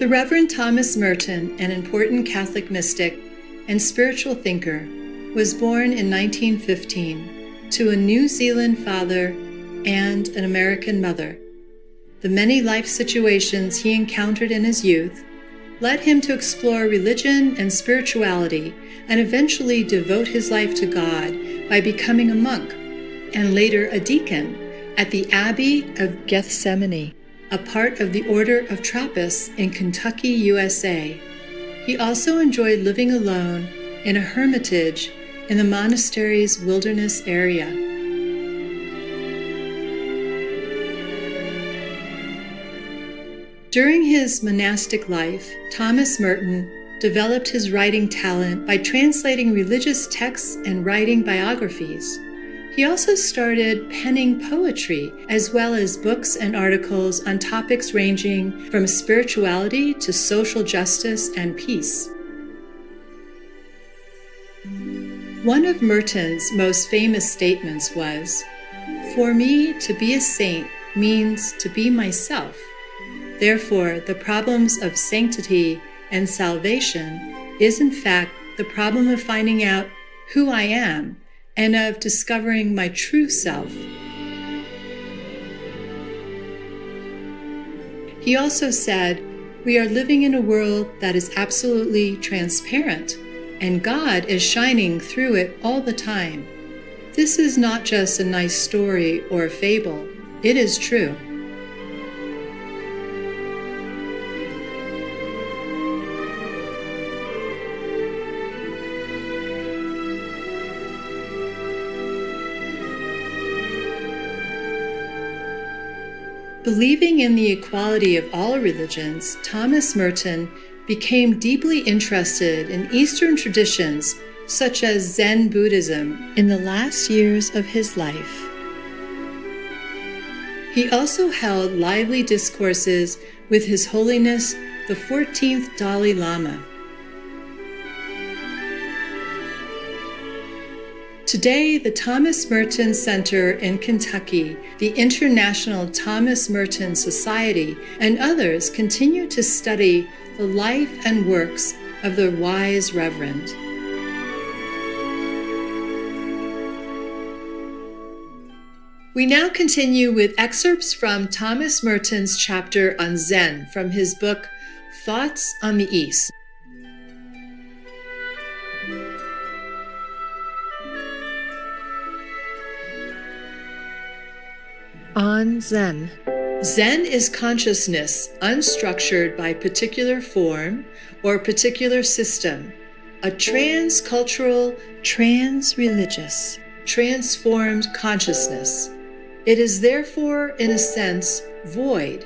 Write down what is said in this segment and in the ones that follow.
The Reverend Thomas Merton, an important Catholic mystic and spiritual thinker, was born in 1915 to a New Zealand father and an American mother. The many life situations he encountered in his youth led him to explore religion and spirituality and eventually devote his life to God by becoming a monk and later a deacon at the Abbey of Gethsemane, a part of the Order of Trappists in Kentucky, USA. He also enjoyed living alone in a hermitage in the monastery's wilderness area. During his monastic life, Thomas Merton developed his writing talent by translating religious texts and writing biographies. He also started penning poetry, as well as books and articles on topics ranging from spirituality to social justice and peace. One of Merton's most famous statements was, "For me, to be a saint means to be myself. Therefore, the problems of sanctity and salvation is in fact the problem of finding out who I am and of discovering my true self." He also said, "We are living in a world that is absolutely transparent, and God is shining through it all the time. This is not just a nice story or a fable. It is true." Believing in the equality of all religions, Thomas Merton became deeply interested in Eastern traditions such as Zen Buddhism in the last years of his life. He also held lively discourses with His Holiness the 14th Dalai Lama. Today, the Thomas Merton Center in Kentucky, the International Thomas Merton Society, and others continue to study the life and works of the wise Reverend. We now continue with excerpts from Thomas Merton's chapter on Zen from his book, Thoughts on the East. On Zen. Zen is consciousness unstructured by particular form or particular system, a trans-cultural, trans-religious, transformed consciousness. It is therefore, in a sense, void.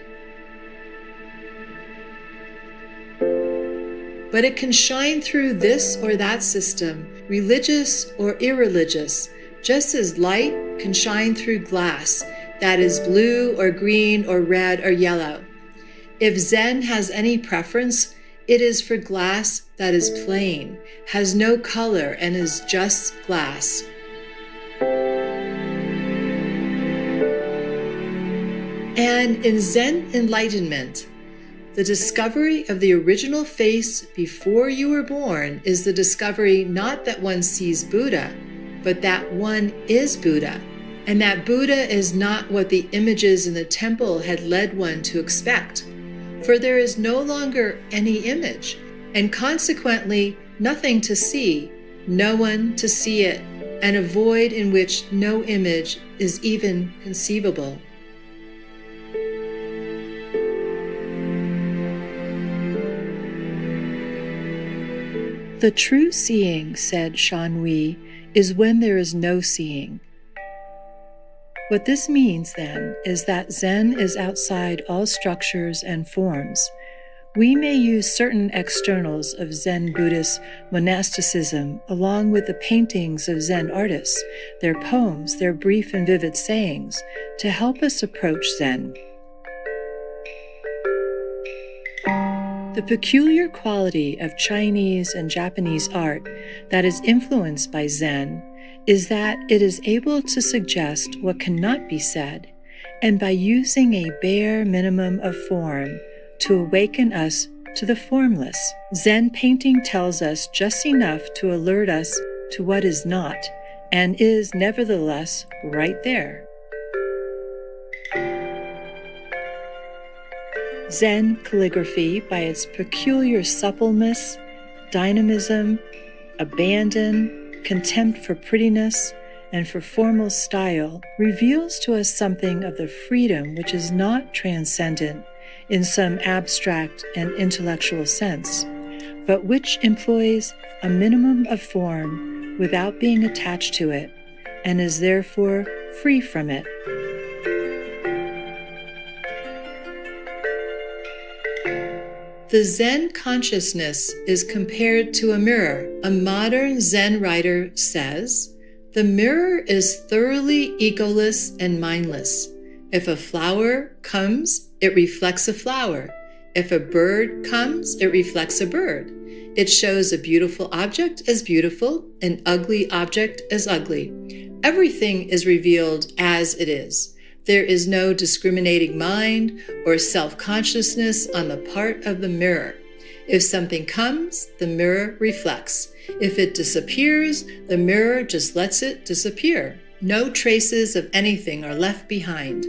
But it can shine through this or that system, religious or irreligious, just as light can shine through glass that is blue or green or red or yellow. If Zen has any preference, it is for glass that is plain, has no color, and is just glass. And in Zen enlightenment, the discovery of the original face before you were born is the discovery not that one sees Buddha, but that one is Buddha. And that Buddha is not what the images in the temple had led one to expect. For there is no longer any image, and consequently nothing to see, no one to see it, and a void in which no image is even conceivable. The true seeing, said Shanhui, is when there is no seeing. What this means, then, is that Zen is outside all structures and forms. We may use certain externals of Zen Buddhist monasticism along with the paintings of Zen artists, their poems, their brief and vivid sayings, to help us approach Zen. The peculiar quality of Chinese and Japanese art that is influenced by Zen is that it is able to suggest what cannot be said, and by using a bare minimum of form to awaken us to the formless. Zen painting tells us just enough to alert us to what is not, and is nevertheless right there. Zen calligraphy, by its peculiar suppleness, dynamism, abandon, contempt for prettiness, and for formal style, reveals to us something of the freedom which is not transcendent in some abstract and intellectual sense, but which employs a minimum of form without being attached to it, and is therefore free from it. The Zen consciousness is compared to a mirror. A modern Zen writer says, "The mirror is thoroughly egoless and mindless. If a flower comes, it reflects a flower. If a bird comes, it reflects a bird. It shows a beautiful object as beautiful, an ugly object as ugly. Everything is revealed as it is. There is no discriminating mind or self-consciousness on the part of the mirror. If something comes, the mirror reflects. If it disappears, the mirror just lets it disappear. No traces of anything are left behind."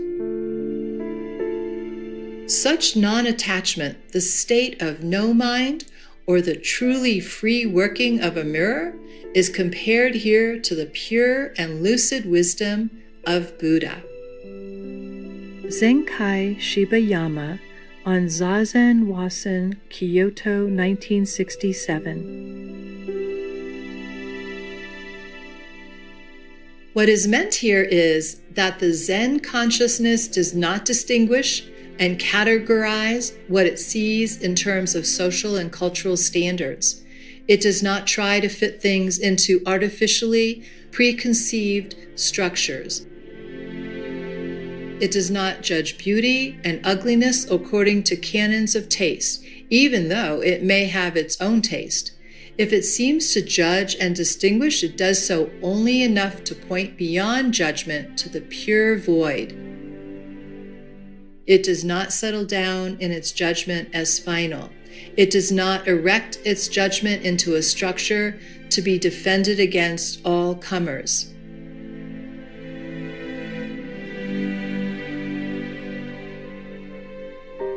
Such non-attachment, the state of no mind, or the truly free working of a mirror, is compared here to the pure and lucid wisdom of Buddha. Zenkai Shibayama on Zazen Wasen, Kyoto, 1967. What is meant here is that the Zen consciousness does not distinguish and categorize what it sees in terms of social and cultural standards. It does not try to fit things into artificially preconceived structures. It does not judge beauty and ugliness according to canons of taste, even though it may have its own taste. If it seems to judge and distinguish, it does so only enough to point beyond judgment to the pure void. It does not settle down in its judgment as final. It does not erect its judgment into a structure to be defended against all comers.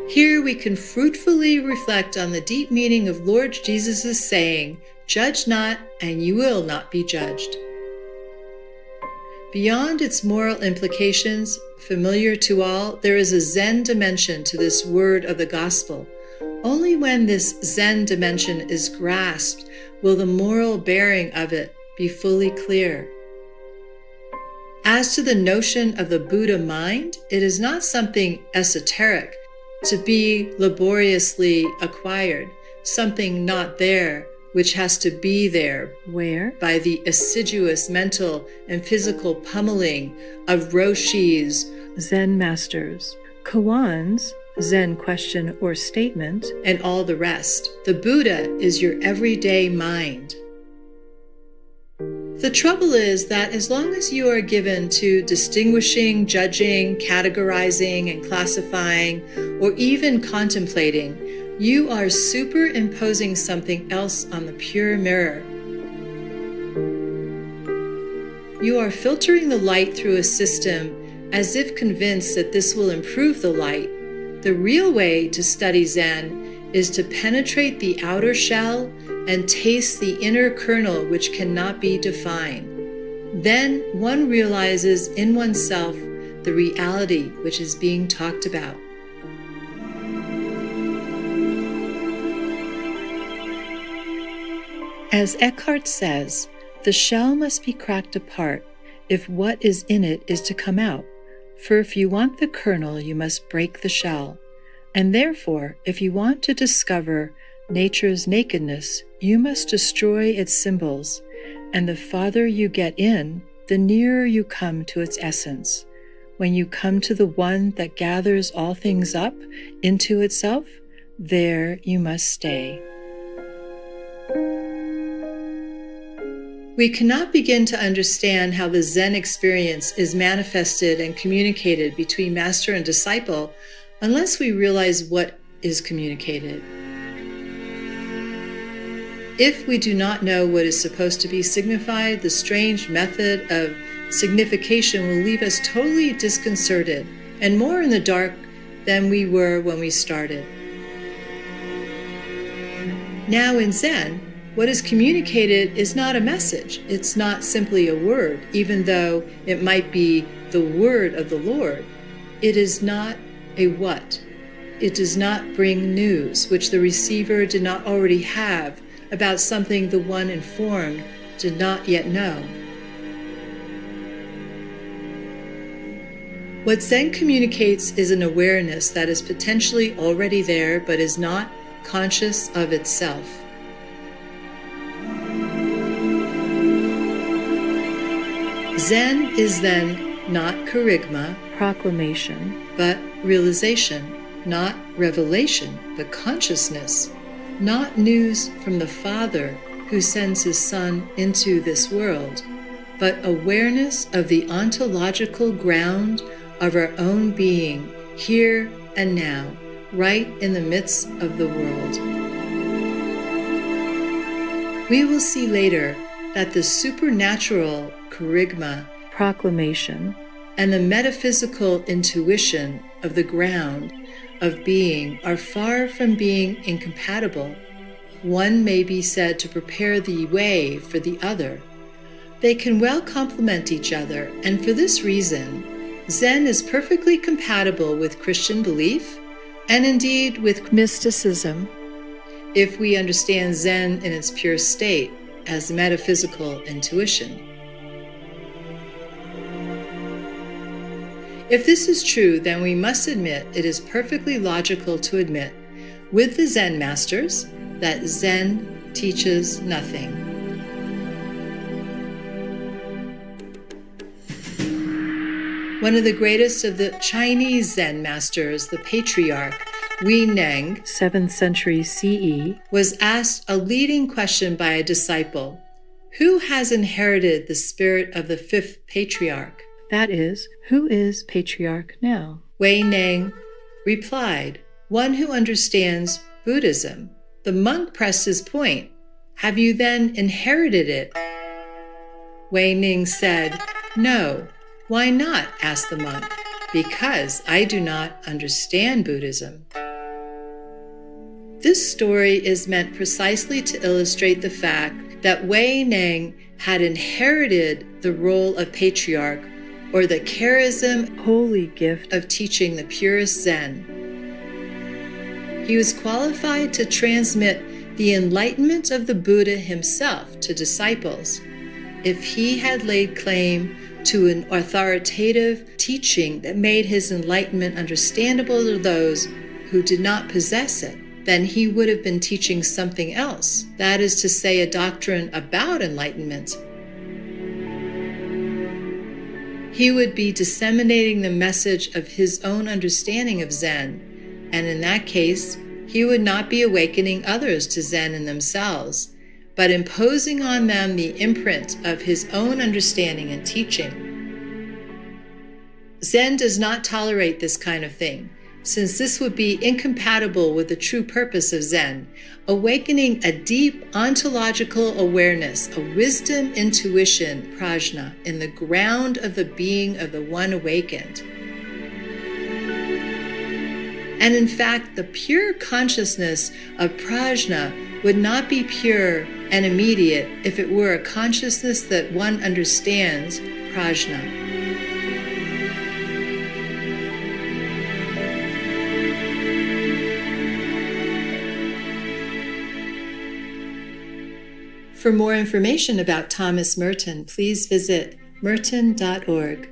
Here we can fruitfully reflect on the deep meaning of Lord Jesus' saying, "Judge not, and you will not be judged." Beyond its moral implications, familiar to all, there is a Zen dimension to this word of the gospel. Only when this Zen dimension is grasped will the moral bearing of it be fully clear. As to the notion of the Buddha mind, it is not something esoteric to be laboriously acquired, something not there, which has to be there, where? By the assiduous mental and physical pummeling of Roshis, Zen masters, koans, Zen question or statement, and all the rest. The Buddha is your everyday mind. The trouble is that as long as you are given to distinguishing, judging, categorizing, and classifying, or even contemplating, you are superimposing something else on the pure mirror. You are filtering the light through a system as if convinced that this will improve the light. The real way to study Zen is to penetrate the outer shell and taste the inner kernel which cannot be defined. Then one realizes in oneself the reality which is being talked about. As Excerpt says, the shell must be cracked apart if what is in it is to come out. For if you want the kernel, you must break the shell. And therefore, if you want to discover nature's nakedness, you must destroy its symbols. And the farther you get in, the nearer you come to its essence. When you come to the one that gathers all things up into itself, there you must stay. We cannot begin to understand how the Zen experience is manifested and communicated between master and disciple unless we realize what is communicated. If we do not know what is supposed to be signified, the strange method of signification will leave us totally disconcerted and more in the dark than we were when we started. Now in Zen, what is communicated is not a message. It's not simply a word, even though it might be the word of the Lord. It is not a what. It does not bring news which the receiver did not already have about something the one informed did not yet know. What Zen communicates is an awareness that is potentially already there but is not conscious of itself. Zen is then not kerygma, proclamation, but realization, not revelation, but consciousness, not news from the Father who sends his Son into this world, but awareness of the ontological ground of our own being here and now, right in the midst of the world. We will see later that the supernatural kerygma, proclamation, and the metaphysical intuition of the ground of being are far from being incompatible. One may be said to prepare the way for the other. They can well complement each other, and for this reason, Zen is perfectly compatible with Christian belief, and indeed with mysticism, if we understand Zen in its pure state as metaphysical intuition. If this is true, then we must admit it is perfectly logical to admit, with the Zen masters, that Zen teaches nothing. One of the greatest of the Chinese Zen masters, the patriarch Wei Ming, 7th century CE, was asked a leading question by a disciple: who has inherited the spirit of the 5th patriarch? That is, who is patriarch now? Wei Ming replied, one who understands Buddhism. The monk pressed his point. Have you then inherited it? Wei Ming said, no. Why not? Asked the monk. Because I do not understand Buddhism. This story is meant precisely to illustrate the fact that Wei Ming had inherited the role of patriarch, or the charism, holy gift of teaching the purest Zen. He was qualified to transmit the enlightenment of the Buddha himself to disciples. If he had laid claim to an authoritative teaching that made his enlightenment understandable to those who did not possess it, then he would have been teaching something else, that is to say, a doctrine about enlightenment. He would be disseminating the message of his own understanding of Zen, and in that case, he would not be awakening others to Zen in themselves, but imposing on them the imprint of his own understanding and teaching. Zen does not tolerate this kind of thing, since this would be incompatible with the true purpose of Zen, awakening a deep ontological awareness, a wisdom, intuition, prajna, in the ground of the being of the one awakened. And in fact, the pure consciousness of prajna would not be pure and immediate if it were a consciousness that one understands prajna. For more information about Thomas Merton, please visit merton.org.